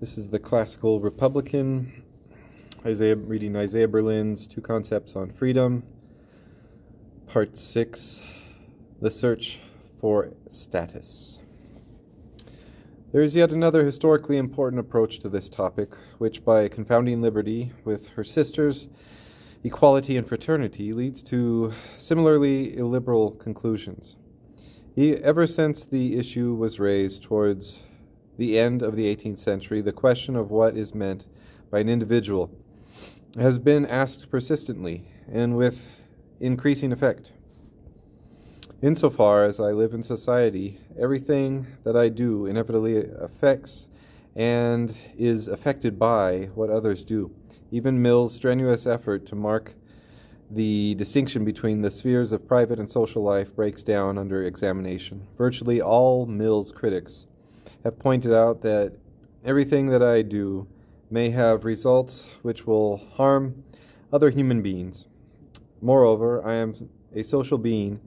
This is the Classical Republican, reading Isaiah Berlin's Two Concepts on Freedom, Part 6, The Search for Status. There is yet another historically important approach to this topic, which by confounding liberty with her sisters, equality and fraternity, leads to similarly illiberal conclusions. Ever since the issue was raised towards the end of the 18th century, the question of what is meant by an individual has been asked persistently and with increasing effect. Insofar as I live in society, everything that I do inevitably affects and is affected by what others do. Even Mill's strenuous effort to mark the distinction between the spheres of private and social life breaks down under examination. Virtually all Mill's critics have pointed out that everything that I do may have results which will harm other human beings. Moreover, I am a social being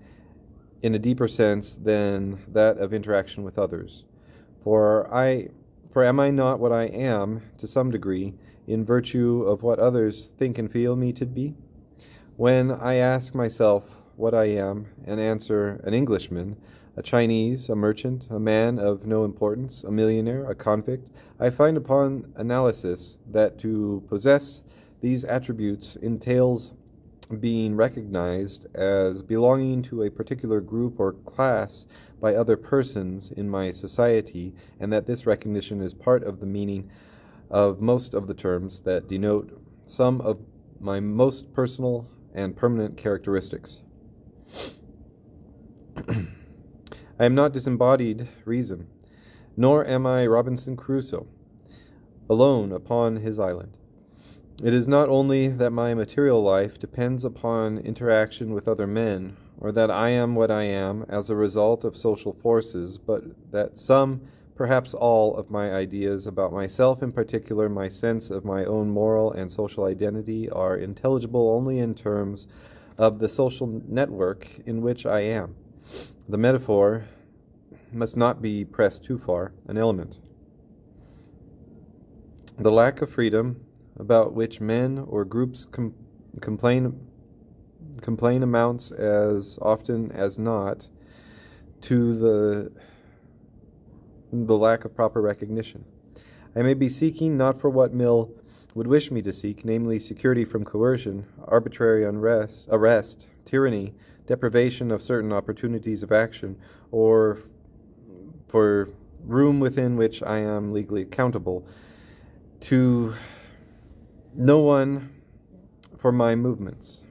in a deeper sense than that of interaction with others. For am I not what I am, to some degree, in virtue of what others think and feel me to be? When I ask myself what I am and answer an Englishman, a Chinese, a merchant, a man of no importance, a millionaire, a convict, I find upon analysis that to possess these attributes entails being recognized as belonging to a particular group or class by other persons in my society, and that this recognition is part of the meaning of most of the terms that denote some of my most personal and permanent characteristics. I am not disembodied reason, nor am I Robinson Crusoe, alone upon his island. It is not only that my material life depends upon interaction with other men, or that I am what I am as a result of social forces, but that some, perhaps all, of my ideas about myself, in particular my sense of my own moral and social identity, are intelligible only in terms of the social network in which I am. The metaphor must not be pressed too far, an element. The lack of freedom about which men or groups complain amounts as often as not to the lack of proper recognition. I may be seeking not for what Mill would wish me to seek, namely security from coercion, arbitrary arrest, tyranny, deprivation of certain opportunities of action, or for room within which I am legally accountable to no one for my movements.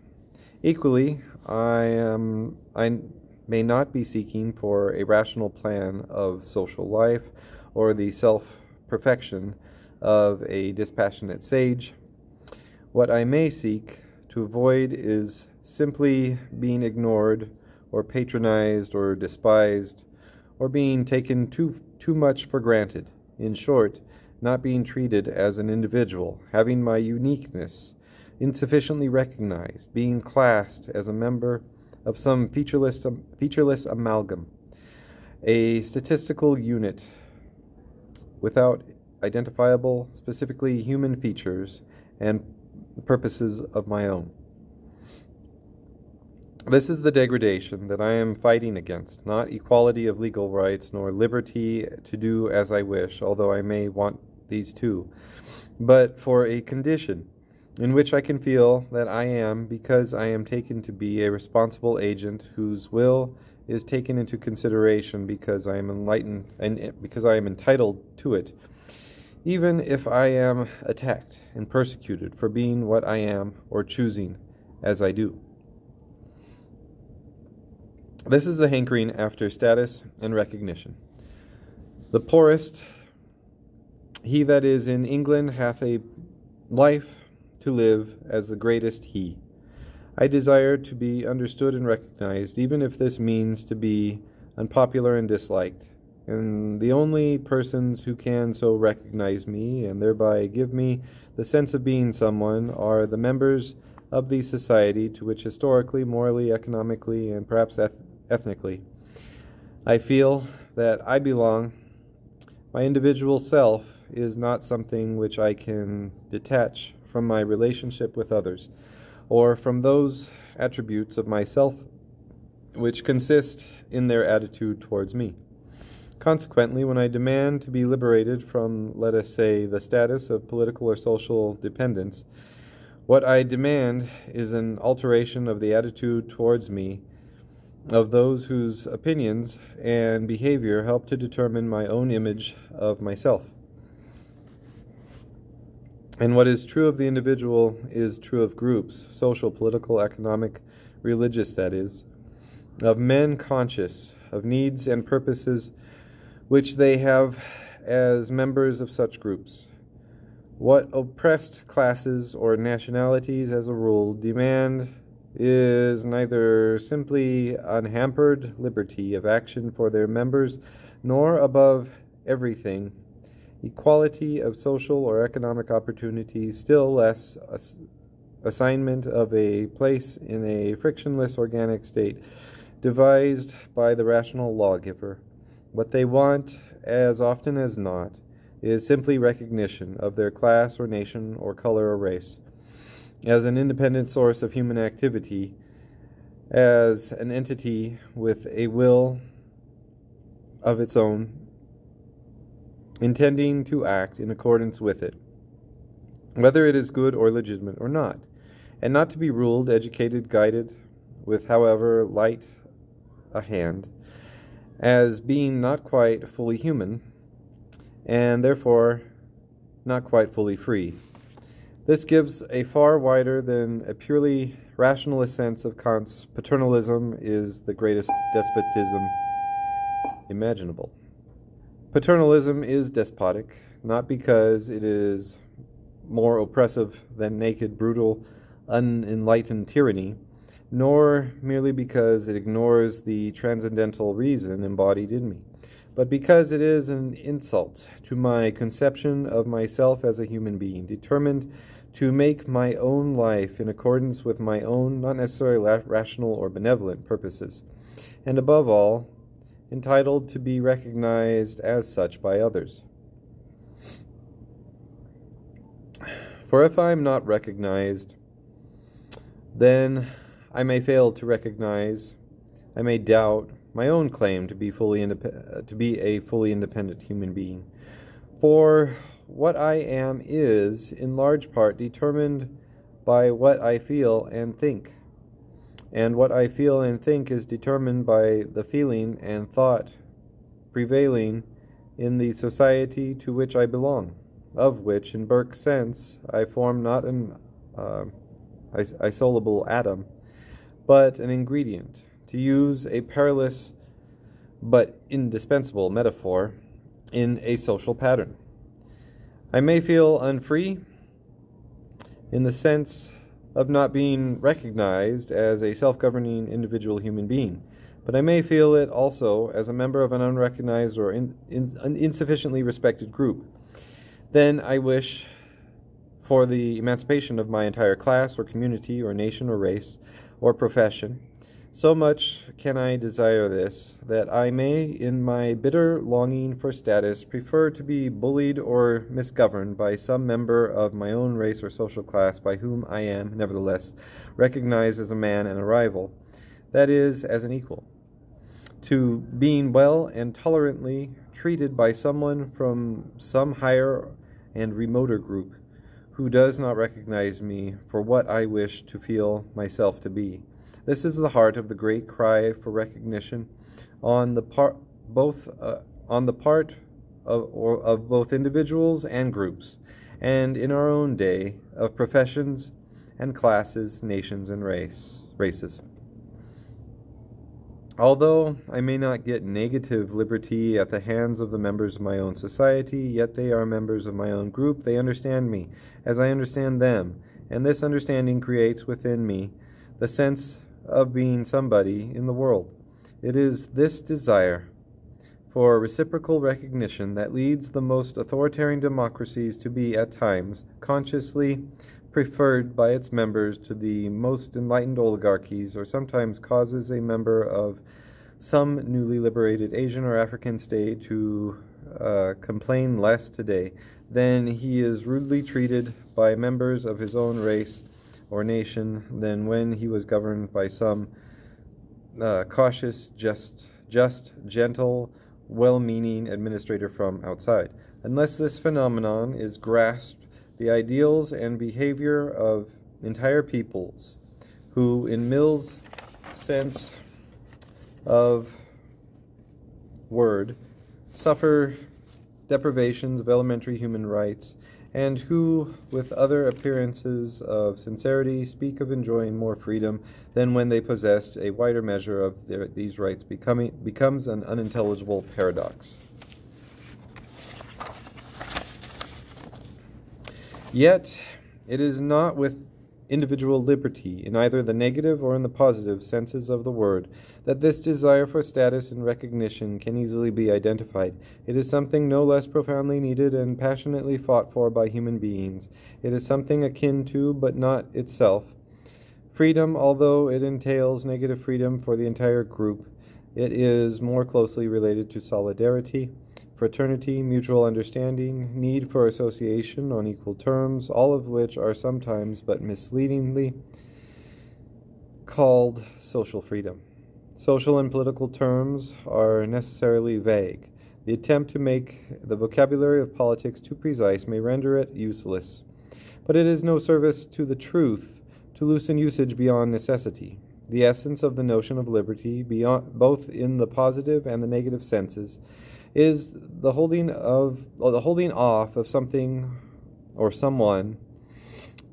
Equally, I may not be seeking for a rational plan of social life or the self-perfection of a dispassionate sage. What I may seek to avoid is simply being ignored or patronized or despised or being taken too much for granted. In short, not being treated as an individual, having my uniqueness insufficiently recognized, being classed as a member of some featureless amalgam, a statistical unit without identifiable, specifically human features and purposes of my own. This is the degradation that I am fighting against, not equality of legal rights, nor liberty to do as I wish, although I may want these too, but for a condition in which I can feel that I am, because I am taken to be a responsible agent whose will is taken into consideration because I am enlightened and because I am entitled to it, even if I am attacked and persecuted for being what I am or choosing as I do. This is the hankering after status and recognition. The poorest, he that is in England, hath a life to live as the greatest he. I desire to be understood and recognized, even if this means to be unpopular and disliked. And the only persons who can so recognize me and thereby give me the sense of being someone are the members of the society to which historically, morally, economically, and perhaps ethnically I feel that I belong. My individual self is not something which I can detach from my relationship with others, or from those attributes of myself which consist in their attitude towards me. Consequently, when I demand to be liberated from, let us say, the status of political or social dependence, what I demand is an alteration of the attitude towards me of those whose opinions and behavior help to determine my own image of myself. And what is true of the individual is true of groups, social, political, economic, religious, that is, of men conscious of needs and purposes which they have as members of such groups. What oppressed classes or nationalities as a rule demand is neither simply unhampered liberty of action for their members, nor above everything equality of social or economic opportunities, still less assignment of a place in a frictionless organic state devised by the rational lawgiver. What they want, as often as not, is simply recognition of their class or nation or color or race as an independent source of human activity, as an entity with a will of its own, intending to act in accordance with it, whether it is good or legitimate or not, and not to be ruled, educated, guided, with however light a hand, as being not quite fully human, and therefore not quite fully free. This gives a far wider than a purely rationalist sense of Kant's paternalism is the greatest despotism imaginable. Paternalism is despotic, not because it is more oppressive than naked, brutal, unenlightened tyranny, nor merely because it ignores the transcendental reason embodied in me, but because it is an insult to my conception of myself as a human being, determined to make my own life in accordance with my own, not necessarily rational or benevolent purposes, and above all, entitled to be recognized as such by others. For if I am not recognized, then I may fail to recognize, I may doubt my own claim to be a fully independent human being. For what I am is, in large part, determined by what I feel and think. And what I feel and think is determined by the feeling and thought prevailing in the society to which I belong, of which, in Burke's sense, I form not an isolable atom, but an ingredient, to use a perilous but indispensable metaphor, in a social pattern. I may feel unfree in the sense of not being recognized as a self-governing individual human being, but I may feel it also as a member of an unrecognized or insufficiently respected group. Then I wish for the emancipation of my entire class or community or nation or race or profession. So much can I desire this, that I may, in my bitter longing for status, prefer to be bullied or misgoverned by some member of my own race or social class by whom I am, nevertheless, recognized as a man and a rival, that is, as an equal, to being well and tolerantly treated by someone from some higher and remoter group who does not recognize me for what I wish to feel myself to be. This is the heart of the great cry for recognition on the part of both individuals and groups, and in our own day of professions and classes, nations and races. Although I may not get negative liberty at the hands of the members of my own society, yet they are members of my own group. They understand me as I understand them, and this understanding creates within me the sense of being somebody in the world. It is this desire for reciprocal recognition that leads the most authoritarian democracies to be at times consciously preferred by its members to the most enlightened oligarchies, or sometimes causes a member of some newly liberated Asian or African state to complain less today then he is rudely treated by members of his own race or nation than when he was governed by some cautious, just, gentle, well-meaning administrator from outside. Unless this phenomenon is grasped, the ideals and behavior of entire peoples, who, in Mill's sense of word, suffer deprivations of elementary human rights, and who, with other appearances of sincerity, speak of enjoying more freedom than when they possessed a wider measure of these rights, becomes an unintelligible paradox. Yet, it is not with individual liberty, in either the negative or in the positive senses of the word, that this desire for status and recognition can easily be identified. It is something no less profoundly needed and passionately fought for by human beings. It is something akin to, but not itself, freedom, although it entails negative freedom for the entire group. It is more closely related to solidarity, fraternity, mutual understanding, need for association on equal terms, all of which are sometimes but misleadingly called social freedom. Social and political terms are necessarily vague. The attempt to make the vocabulary of politics too precise may render it useless. But it is no service to the truth to loosen usage beyond necessity. The essence of the notion of liberty, both in the positive and the negative senses, is the holding off of something or someone,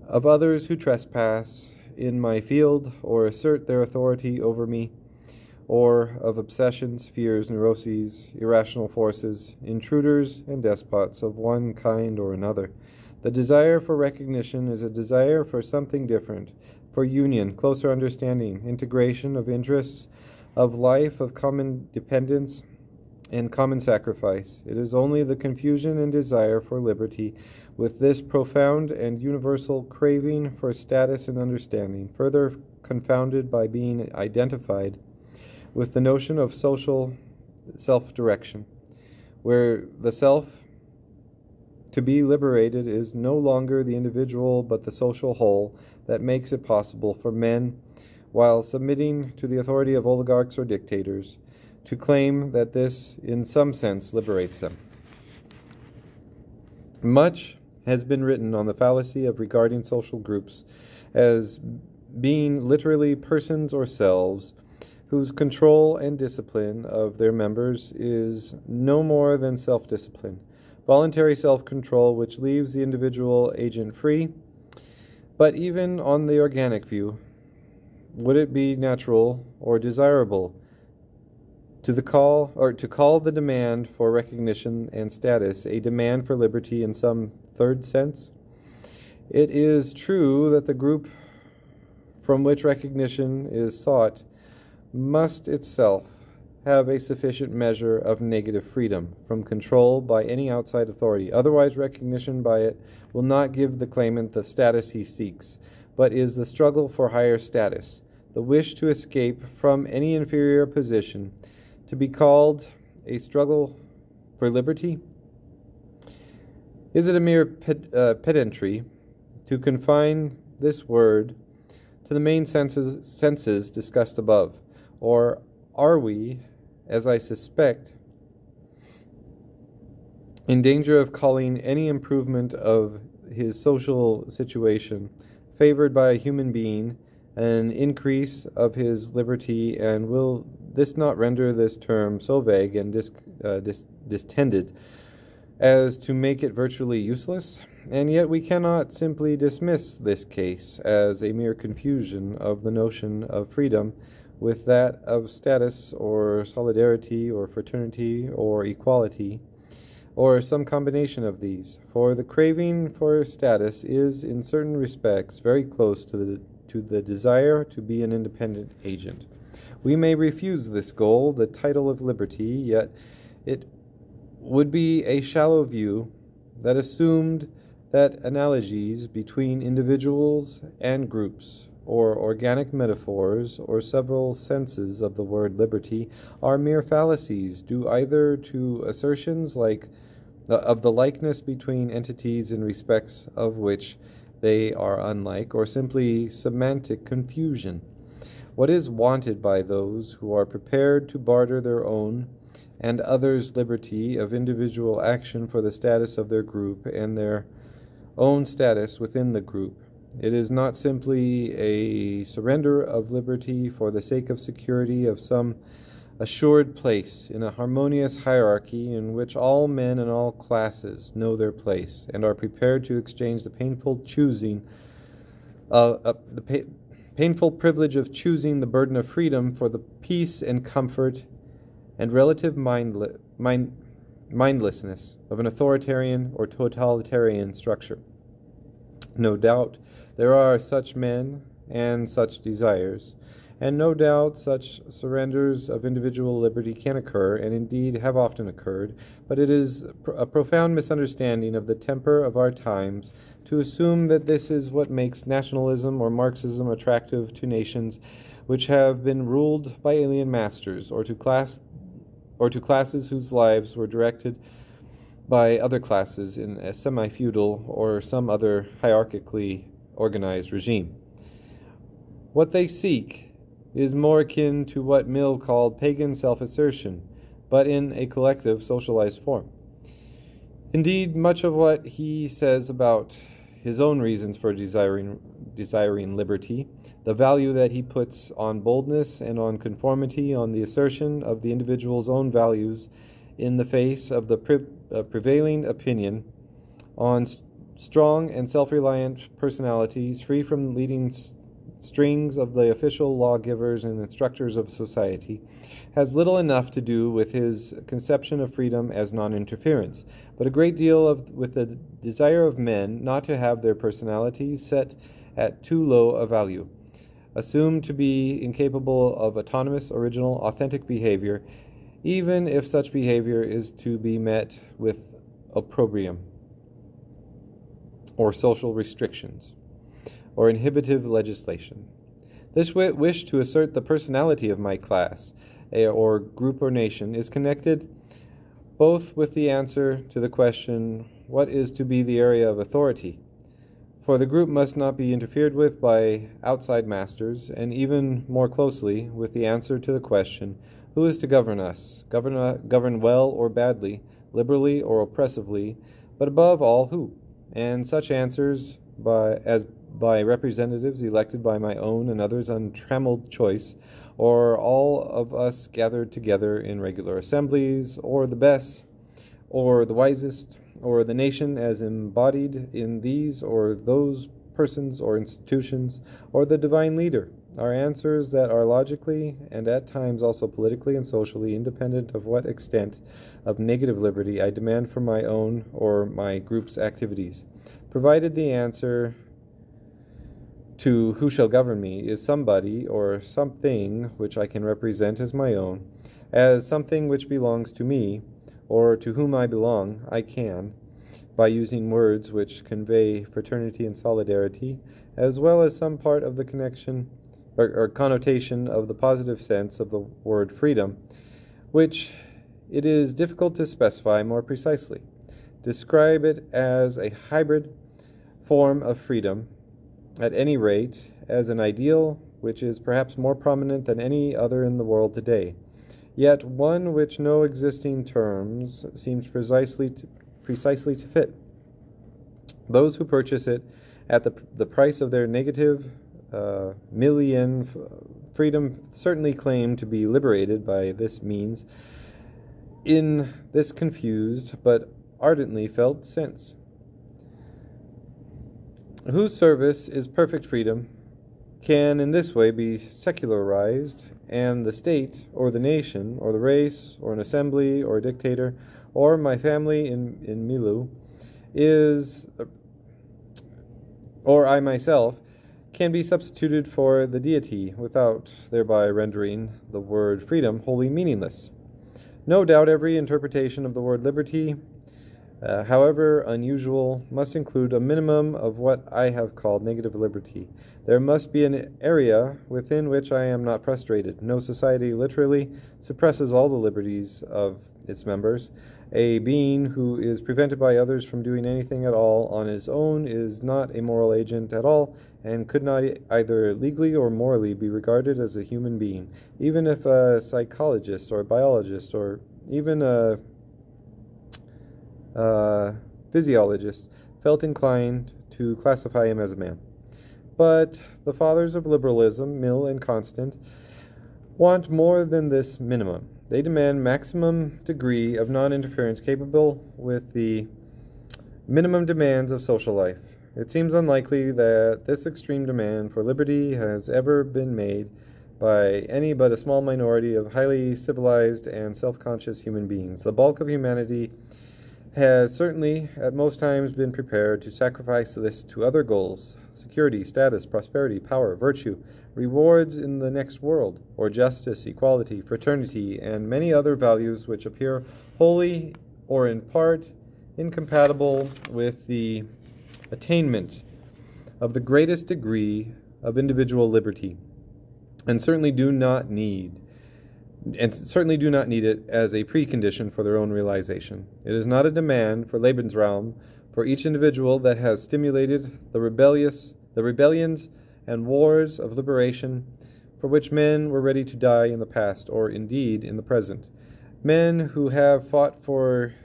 of others who trespass in my field or assert their authority over me, or of obsessions, fears, neuroses, irrational forces, intruders, and despots of one kind or another. The desire for recognition is a desire for something different, for union, closer understanding, integration of interests, of life, of common dependence, and common sacrifice. It is only the confusion and desire for liberty with this profound and universal craving for status and understanding, further confounded by being identified with the notion of social self-direction, where the self to be liberated is no longer the individual but the social whole, that makes it possible for men, while submitting to the authority of oligarchs or dictators, to claim that this, in some sense, liberates them. Much has been written on the fallacy of regarding social groups as being literally persons or selves whose control and discipline of their members is no more than self-discipline, voluntary self-control which leaves the individual agent free. But even on the organic view, would it be natural or desirable to call the demand for recognition and status a demand for liberty in some third sense? It is true that the group from which recognition is sought must itself have a sufficient measure of negative freedom from control by any outside authority. Otherwise, recognition by it will not give the claimant the status he seeks, but is the struggle for higher status, the wish to escape from any inferior position, to be called a struggle for liberty? Is it a mere pedantry to confine this word to the main senses discussed above? Or are we, as I suspect, in danger of calling any improvement of his social situation favored by a human being an increase of his liberty, and will this not render this term so vague and distended as to make it virtually useless? And yet we cannot simply dismiss this case as a mere confusion of the notion of freedom with that of status or solidarity or fraternity or equality, or some combination of these, for the craving for status is in certain respects very close to the desire to be an independent agent. We may refuse this goal, the title of liberty, yet it would be a shallow view that assumed that analogies between individuals and groups, or organic metaphors, or several senses of the word liberty, are mere fallacies, due either to assertions like of the likeness between entities in respects of which they are unlike, or simply semantic confusion. What is wanted by those who are prepared to barter their own and others' liberty of individual action for the status of their group and their own status within the group? It is not simply a surrender of liberty for the sake of security of some assured place in a harmonious hierarchy in which all men and all classes know their place and are prepared to exchange the painful painful privilege of choosing the burden of freedom for the peace and comfort and relative mindlessness of an authoritarian or totalitarian structure. No doubt there are such men and such desires, and no doubt such surrenders of individual liberty can occur, and indeed have often occurred, but it is a profound misunderstanding of the temper of our times to assume that this is what makes nationalism or Marxism attractive to nations which have been ruled by alien masters, or to classes whose lives were directed by other classes in a semi-feudal or some other hierarchically organized regime. What they seek is more akin to what Mill called pagan self-assertion, but in a collective, socialized form. Indeed, much of what he says about his own reasons for desiring liberty, the value that he puts on boldness and on conformity, on the assertion of the individual's own values in the face of the prevailing opinion, on strong and self-reliant personalities free from leading strings of the official lawgivers and instructors of society, has little enough to do with his conception of freedom as non-interference, but a great deal with the desire of men not to have their personalities set at too low a value, assumed to be incapable of autonomous, original, authentic behavior, even if such behavior is to be met with opprobrium or social restrictions or inhibitive legislation. This wish to assert the personality of my class, or group or nation, is connected both with the answer to the question, what is to be the area of authority? For the group must not be interfered with by outside masters, and even more closely with the answer to the question, who is to govern us, govern well or badly, liberally or oppressively, but above all who? And such answers by representatives elected by my own and others' untrammeled choice, or all of us gathered together in regular assemblies, or the best, or the wisest, or the nation as embodied in these or those persons or institutions, or the divine leader, are answers that are logically and at times also politically and socially independent of what extent of negative liberty I demand for my own or my group's activities, provided the answer to who shall govern me is somebody or something which I can represent as my own, as something which belongs to me, or to whom I belong, I can, by using words which convey fraternity and solidarity, as well as some part of the connection or connotation of the positive sense of the word freedom, which it is difficult to specify more precisely, describe it as a hybrid form of freedom, at any rate, as an ideal which is perhaps more prominent than any other in the world today, yet one which no existing terms seems precisely to fit. Those who purchase it at the price of their negative million freedom certainly claim to be liberated by this means in this confused but ardently felt sense. Whose service is perfect freedom can in this way be secularized, and the state, or the nation, or the race, or an assembly, or a dictator, or my family in Milu, or I myself, can be substituted for the deity without thereby rendering the word freedom wholly meaningless. No doubt every interpretation of the word liberty, however unusual, must include a minimum of what I have called negative liberty. There must be an area within which I am not frustrated. No society literally suppresses all the liberties of its members, A being who is prevented by others from doing anything at all on his own is not a moral agent at all, and could not either legally or morally be regarded as a human being, even if a psychologist or a biologist or even a physiologist felt inclined to classify him as a man. But the fathers of liberalism, Mill and Constant, want more than this minimum. They demand maximum degree of non-interference capable with the minimum demands of social life. It seems unlikely that this extreme demand for liberty has ever been made by any but a small minority of highly civilized and self-conscious human beings. The bulk of humanity has certainly at most times been prepared to sacrifice this to other goals: security, status, prosperity, power, virtue, rewards in the next world, or justice, equality, fraternity, and many other values which appear wholly or in part incompatible with the attainment of the greatest degree of individual liberty, and certainly do not need it as a precondition for their own realization. It is not a demand for Lebensraum for each individual that has stimulated the rebellions and wars of liberation for which men were ready to die in the past, or indeed in the present. Men who have fought for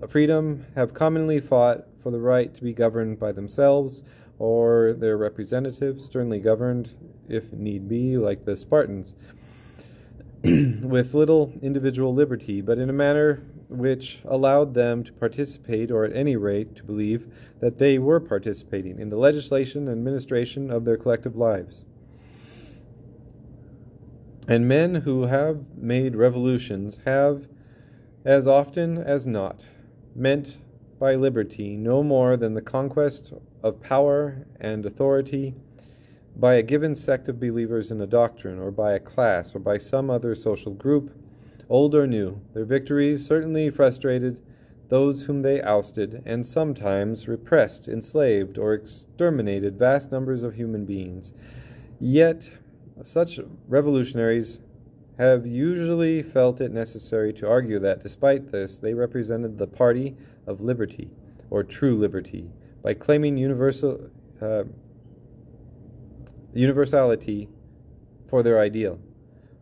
freedom have commonly fought for the right to be governed by themselves or their representatives, sternly governed, if need be, like the Spartans, with little individual liberty, but in a manner which allowed them to participate, or at any rate to believe that they were participating, in the legislation and administration of their collective lives. And men who have made revolutions have, as often as not, meant by liberty no more than the conquest of power and authority by a given sect of believers in a doctrine, or by a class, or by some other social group, old or new. Their victories certainly frustrated those whom they ousted, and sometimes repressed, enslaved, or exterminated vast numbers of human beings. Yet such revolutionaries have usually felt it necessary to argue that, despite this, they represented the party of liberty, or true liberty, by claiming universality for their ideal,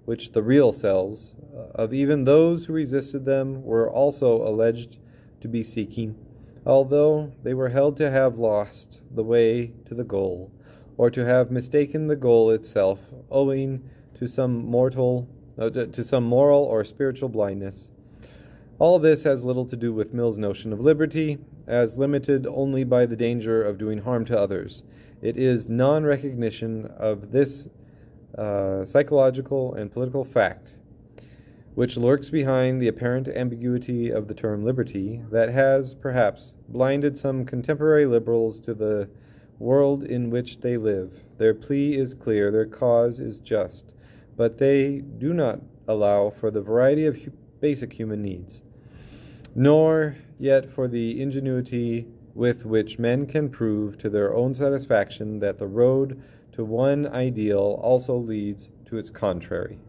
which the real selves of even those who resisted them were also alleged to be seeking, although they were held to have lost the way to the goal, or to have mistaken the goal itself, owing to some moral or spiritual blindness. All this has little to do with Mill's notion of liberty, as limited only by the danger of doing harm to others. It is non-recognition of this psychological and political fact, which lurks behind the apparent ambiguity of the term liberty, that has, perhaps, blinded some contemporary liberals to the world in which they live. Their plea is clear, their cause is just, but they do not allow for the variety of basic human needs, nor yet for the ingenuity with which men can prove to their own satisfaction that the road to one ideal also leads to its contrary.